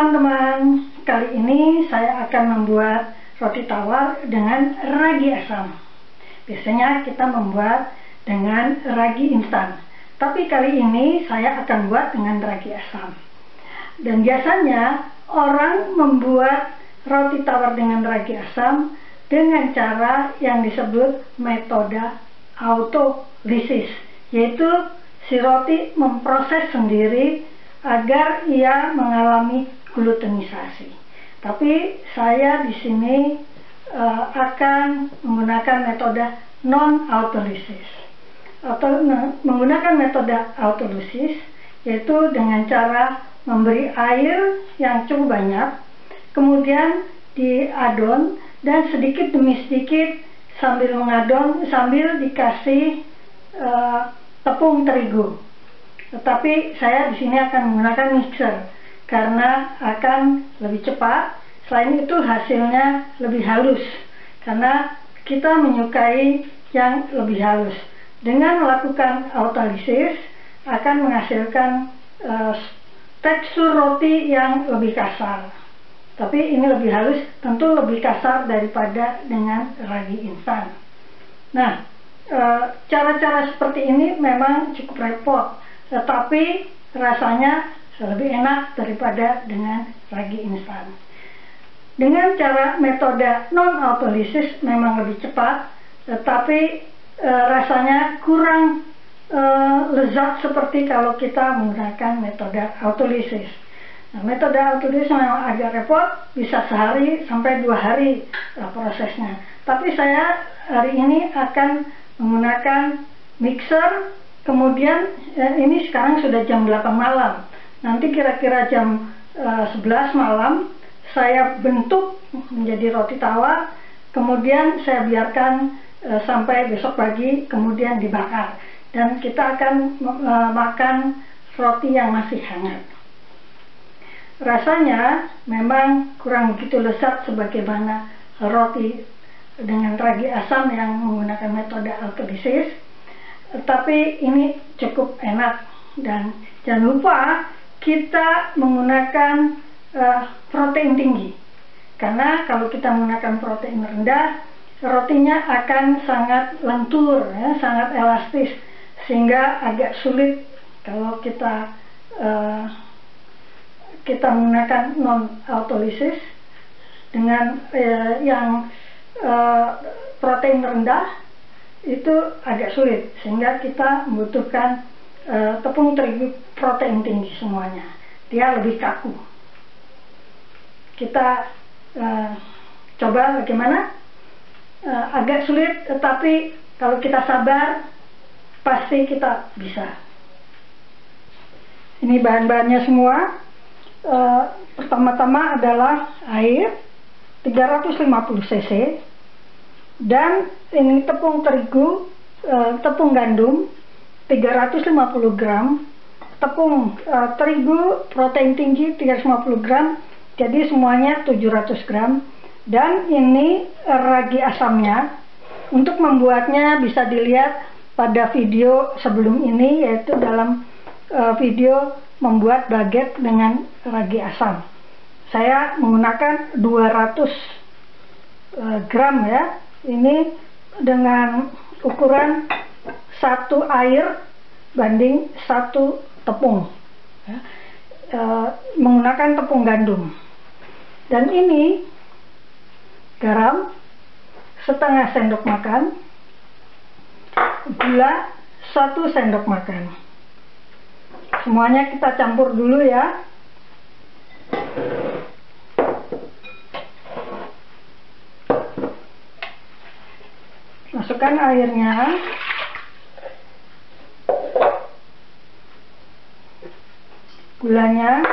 teman-teman, kali ini saya akan membuat roti tawar dengan ragi asam. Biasanya kita membuat dengan ragi instan, tapi kali ini saya akan buat dengan ragi asam. Dan biasanya orang membuat roti tawar dengan ragi asam dengan cara yang disebut metode autolisis, yaitu si roti memproses sendiri agar ia mengalami glutenisasi. Tapi saya di sini akan menggunakan metode non-autolisis. Atau menggunakan metode autolisis yaitu dengan cara memberi air yang cukup banyak, kemudian diadon dan sedikit demi sedikit sambil mengadon sambil dikasih tepung terigu. Tetapi saya di sini akan menggunakan mixer karena akan lebih cepat. Selain itu hasilnya lebih halus karena kita menyukai yang lebih halus. Dengan melakukan autolisis akan menghasilkan tekstur roti yang lebih kasar. Tapi ini lebih halus, tentu lebih kasar daripada dengan ragi instan. Nah, cara-cara seperti ini memang cukup repot, tetapi rasanya lebih enak daripada dengan ragi instan. Dengan cara metode non-autolisis memang lebih cepat, tetapi rasanya kurang lezat seperti kalau kita menggunakan metode autolisis. Nah, metode autolisis memang agak repot, bisa sehari sampai 2 hari prosesnya. Tapi saya hari ini akan menggunakan mixer. Kemudian ini sekarang sudah jam 8 malam. Nanti kira-kira jam 11 malam saya bentuk menjadi roti tawar. Kemudian saya biarkan sampai besok pagi, kemudian dibakar. Dan kita akan makan roti yang masih hangat. Rasanya memang kurang begitu lezat sebagaimana roti dengan ragi asam yang menggunakan metode autolisis, tapi ini cukup enak. Dan jangan lupa kita menggunakan protein tinggi, karena kalau kita menggunakan protein rendah, rotinya akan sangat lentur, ya, sangat elastis, sehingga agak sulit kalau kita menggunakan non-autolisis dengan yang protein rendah. Itu agak sulit, sehingga kita membutuhkan tepung terigu protein tinggi semuanya. Dia lebih kaku. Kita coba bagaimana. Agak sulit, tetapi kalau kita sabar pasti kita bisa. Ini bahan-bahannya semua. Pertama-tama adalah air 350 cc, dan ini tepung terigu, tepung gandum 350 gram, tepung terigu protein tinggi 350 gram, jadi semuanya 700 gram. Dan ini ragi asamnya. Untuk membuatnya bisa dilihat pada video sebelum ini, yaitu dalam video membuat baget dengan ragi asam. Saya menggunakan 200 gram ya. Ini dengan ukuran 1 air banding 1 tepung ya. Menggunakan tepung gandum. Dan ini garam setengah sendok makan, gula 1 sendok makan. Semuanya kita campur dulu ya. Masukkan airnya. Gulanya.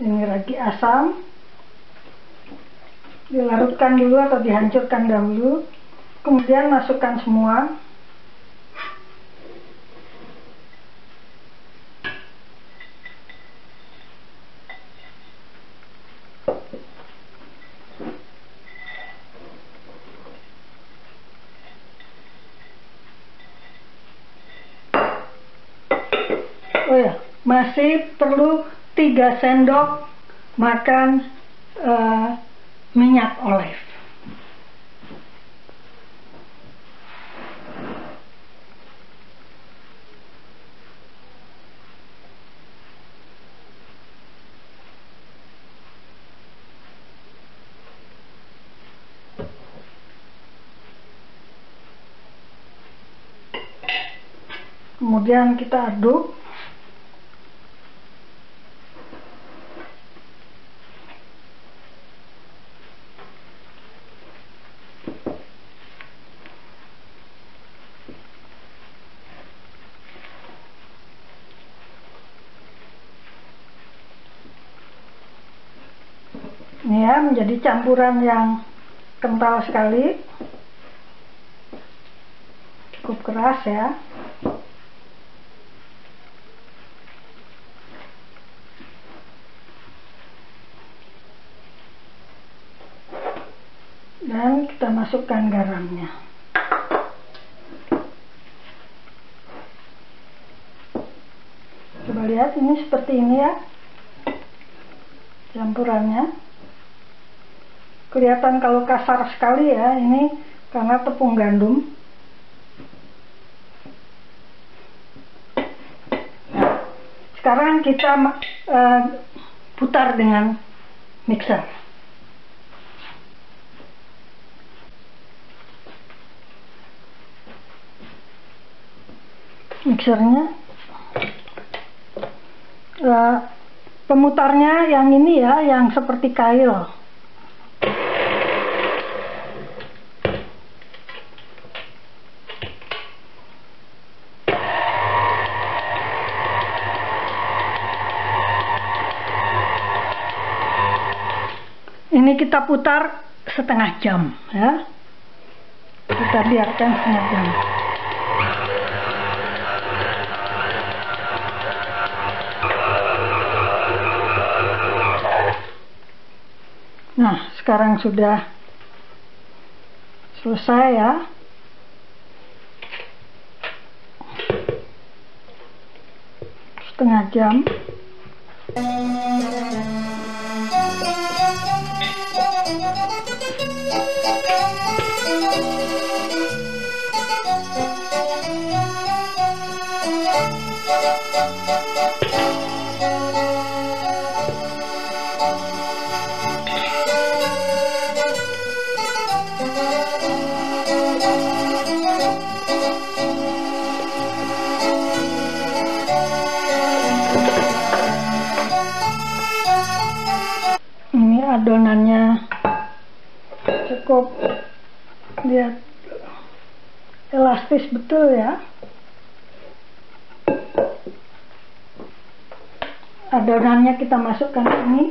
Ini ragi asam. Dilarutkan dulu atau dihancurkan dahulu, kemudian masukkan semua. Oh ya, masih perlu 3 sendok makan minyak olive. Kemudian kita aduk. Ini ya, menjadi campuran yang kental sekali, cukup keras ya. Dan kita masukkan garamnya. Coba lihat, ini seperti ini ya campurannya. Kelihatan kalau kasar sekali ya, ini karena tepung gandum. Nah, sekarang kita putar dengan mixer. Mixernya, pemutarnya yang ini ya, yang seperti kail. Ini kita putar setengah jam ya. Kita biarkan setengah jam. Nah, sekarang sudah selesai ya. Setengah jam. Ini adonannya cukup, lihat, elastis betul ya. Adonannya kita masukkan ke sini.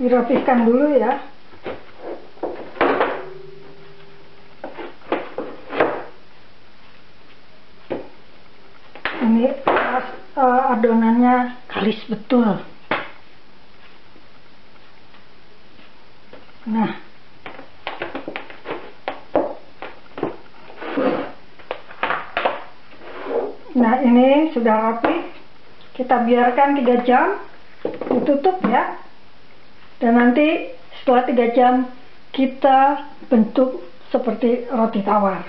Dirapihkan dulu ya. Ini adonannya kalis betul. Nah, ini sudah rapi. Kita biarkan 3 jam, ditutup ya. Dan nanti setelah 3 jam kita bentuk seperti roti tawar.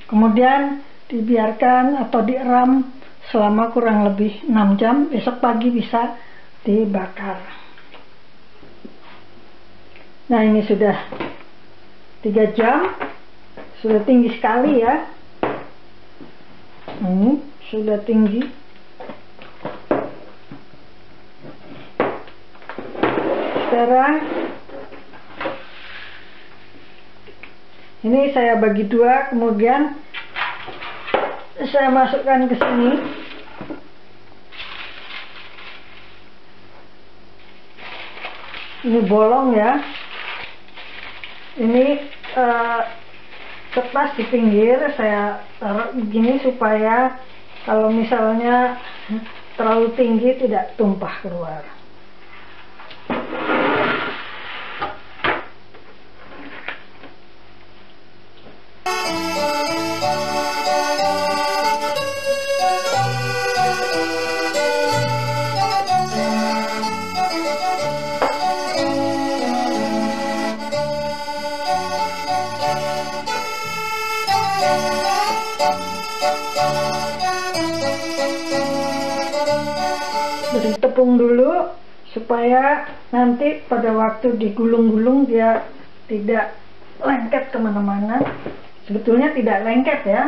Kemudian dibiarkan atau direm selama kurang lebih 6 jam. Besok pagi bisa dibakar. Nah, ini sudah 3 jam, sudah tinggi sekali ya. Ini sudah tinggi. Sekarang ini saya bagi 2, kemudian saya masukkan ke sini. Ini bolong ya. Ini kertas di pinggir saya taruh begini supaya kalau misalnya terlalu tinggi tidak tumpah keluar. ditepung dulu supaya nanti pada waktu digulung-gulung dia tidak lengket kemana-mana. Sebetulnya tidak lengket ya.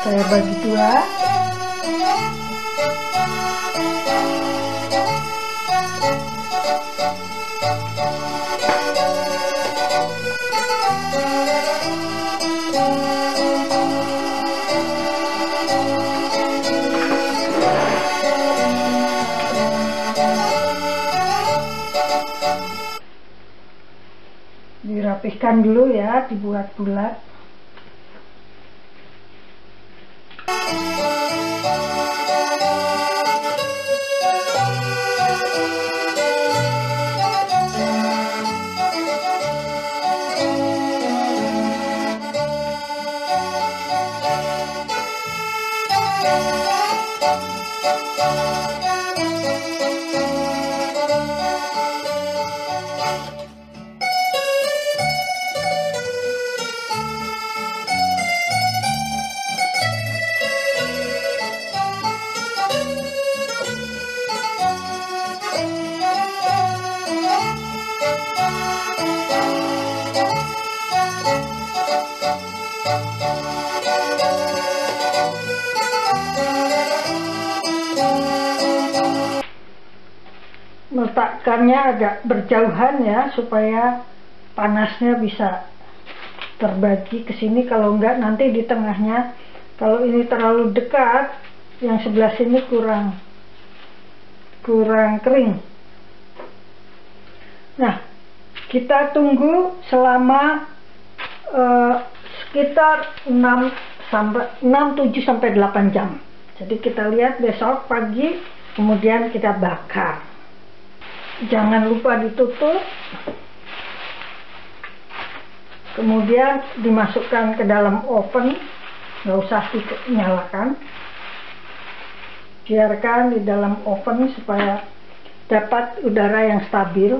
Saya bagi dua. Dirapihkan dulu ya, dibuat bulat. Meletakkannya agak berjauhan ya, supaya panasnya bisa terbagi ke sini. Kalau enggak nanti di tengahnya, kalau ini terlalu dekat, yang sebelah sini kurang kering. Nah, kita tunggu selama sekitar 7 sampai 8 jam. Jadi kita lihat besok pagi, kemudian kita bakar. Jangan lupa ditutup, kemudian dimasukkan ke dalam oven, nggak usah dinyalakan, biarkan di dalam oven supaya dapat udara yang stabil.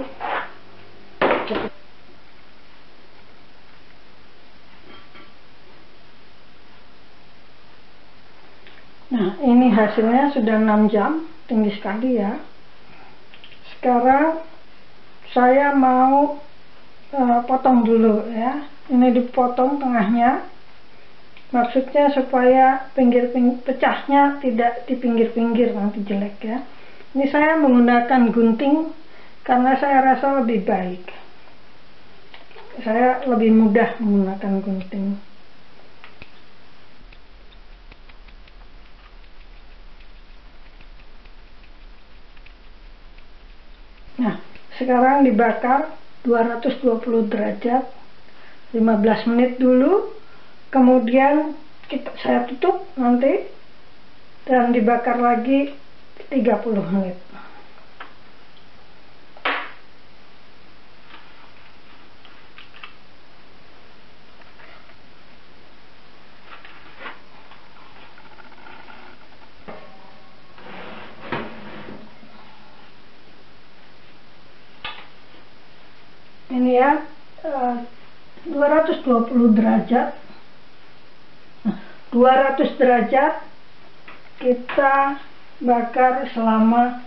Nah, ini hasilnya sudah 6 jam, tinggi sekali ya. Sekarang saya mau potong dulu ya. Ini dipotong tengahnya, maksudnya supaya pecahnya tidak di pinggir-pinggir, nanti jelek ya. Ini saya menggunakan gunting karena saya rasa lebih baik. Saya lebih mudah menggunakan gunting. Nah, sekarang dibakar 220 derajat 15 menit dulu, kemudian saya tutup nanti dan dibakar lagi 30 menit. Ini ya, 220 derajat. 200 derajat kita bakar selama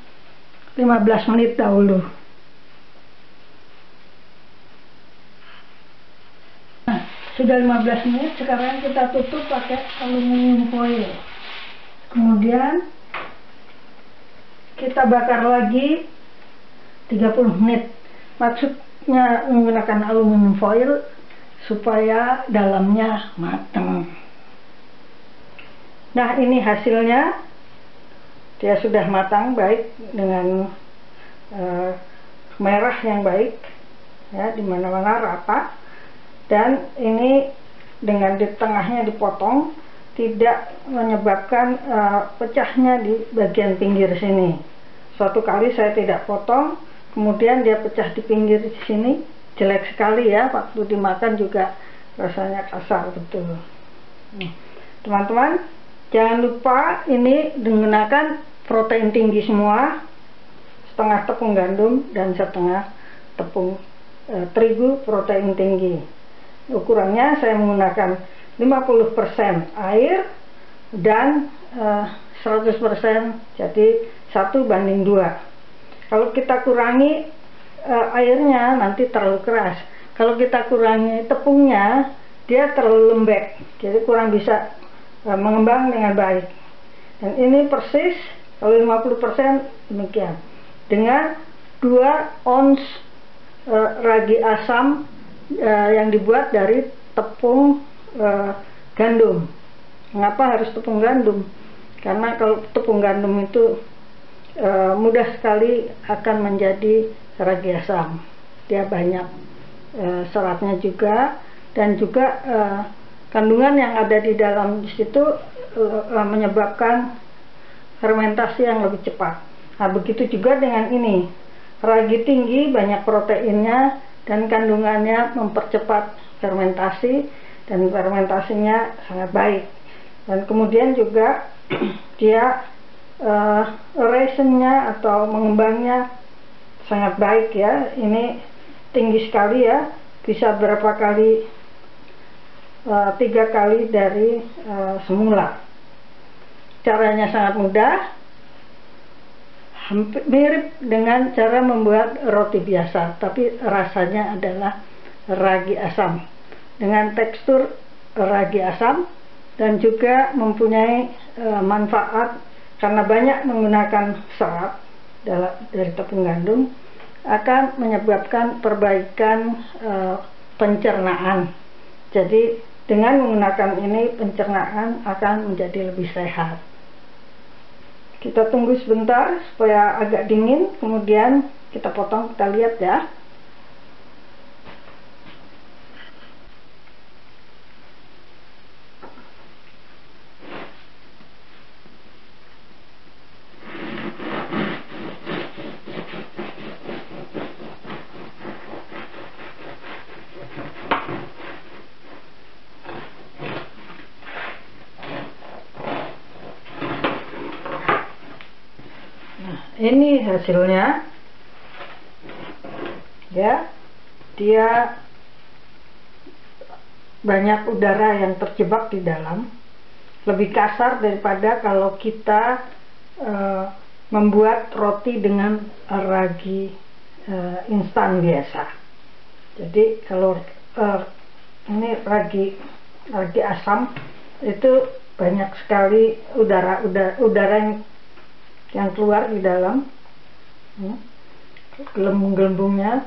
15 menit dahulu. Nah, sudah 15 menit, sekarang kita tutup pakai aluminium foil. Kemudian kita bakar lagi 30 menit. Maksudnya menggunakan aluminium foil supaya dalamnya matang. Nah, ini hasilnya, dia sudah matang baik dengan merah yang baik ya, di mana-mana rata, dan ini dengan di tengahnya dipotong tidak menyebabkan pecahnya di bagian pinggir sini. Suatu kali saya tidak potong, kemudian dia pecah di pinggir sini, jelek sekali ya, waktu dimakan juga rasanya kasar betul. Teman-teman, jangan lupa ini menggunakan protein tinggi semua, setengah tepung gandum dan setengah tepung terigu protein tinggi. Ukurannya saya menggunakan 50% air dan 100%, jadi 1:2. Kalau kita kurangi airnya nanti terlalu keras. Kalau kita kurangi tepungnya, dia terlalu lembek, jadi kurang bisa mengembang dengan baik. Dan ini persis, kalau 50% demikian. Dengan 2 ons ragi asam yang dibuat dari tepung gandum. Mengapa harus tepung gandum? Karena kalau tepung gandum itu mudah sekali akan menjadi ragi asam. Dia banyak seratnya juga, dan juga kandungan yang ada di dalam situ menyebabkan fermentasi yang lebih cepat. Nah, begitu juga dengan ini. Ragi tinggi banyak proteinnya dan kandungannya mempercepat fermentasi, dan fermentasinya sangat baik. Dan kemudian juga dia raisinnya atau mengembangnya sangat baik ya. Ini tinggi sekali ya, bisa berapa kali, 3 kali dari semula. Caranya sangat mudah, hampir mirip dengan cara membuat roti biasa, tapi rasanya adalah ragi asam dengan tekstur ragi asam, dan juga mempunyai manfaat karena banyak menggunakan serat dari tepung gandum, akan menyebabkan perbaikan pencernaan. Jadi dengan menggunakan ini, pencernaan akan menjadi lebih sehat. Kita tunggu sebentar supaya agak dingin, kemudian kita potong, kita lihat ya. Ini hasilnya ya, dia banyak udara yang terjebak di dalam, lebih kasar daripada kalau kita membuat roti dengan ragi instan biasa. Jadi kalau ini ragi asam itu banyak sekali udara yang keluar di dalam gelembung-gelembungnya.